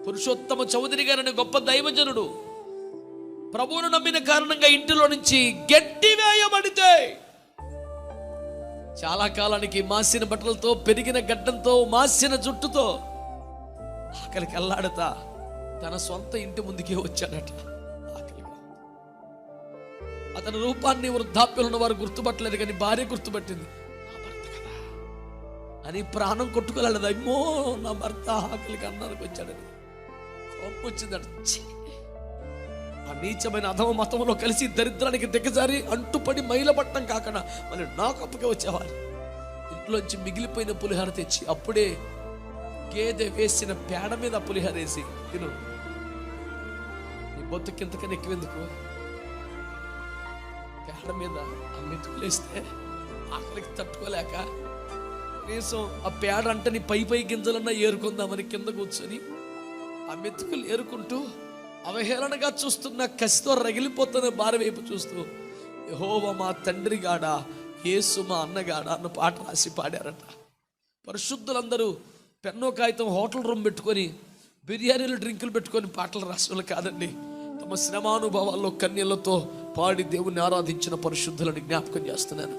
పురుషోత్తమ చౌదరి గారని గొప్ప దైవజనుడు ప్రభువును నమ్మిన కారణంగా ఇంటిలో నుంచి గడ్డి వేయబడితే చాలా కాలానికి మాసిన బట్టలతో, పెరిగిన గడ్డంతో, మాసిన జుట్టుతో ఆకలికి అల్లాడుతా తన సొంత ఇంటి ముందుకే వచ్చాడట. ఆకలిగా అతని రూపాన్ని వృద్ధాప్యంలో ఉన్న వారు గుర్తుపట్టలేదు, కానీ భార్య గుర్తుపట్టింది. నా భర్త కదా అని ప్రాణం కొట్టుకోలేదు. అమ్మో నా భర్త ఆకలికి అన్నానికి వచ్చాడని కోపం వచ్చిందట. ఆ నీచమైన అధమ మతంలో కలిసి దరిద్రానికి దిగజారి అంటుపడి మైలపట్టం కాకుండా మళ్ళీ నాకు అప్పకే వచ్చేవారు. ఇంట్లోంచి మిగిలిపోయిన పులిహార తెచ్చి అప్పుడే గేదె వేసిన పేడ మీద పులిహార వేసి తిను, నీ బొత్తుకింతకని ఎక్కువెందుకు, పేడ మీద ఆ మెతుకులేస్తే ఆకలికి తట్టుకోలేక కనీసం ఆ పేడ అంటే నీ పై గింజలన్నా ఏరుకుందామని కింద కూర్చొని ఆ మెతుకులు ఏరుకుంటూ అవహేళనగా చూస్తున్న కసితో రగిలిపోతున్న భార్య వైపు చూస్తూ, యెహోవా మా తండ్రి గాడా, యేసు మా అన్నగాడా అన్న పాట రాసి పాడారట. పరిశుద్ధులందరూ పెన్నో కాగితం హోటల్ రూమ్ పెట్టుకొని బిర్యానీలు డ్రింకులు పెట్టుకొని పాటలు రాసిన కాదండి, తమ శ్రమానుభవాల్లో కన్యలతో పాడి దేవుణ్ణి ఆరాధించిన పరిశుద్ధులని జ్ఞాపకం చేస్తున్నాను.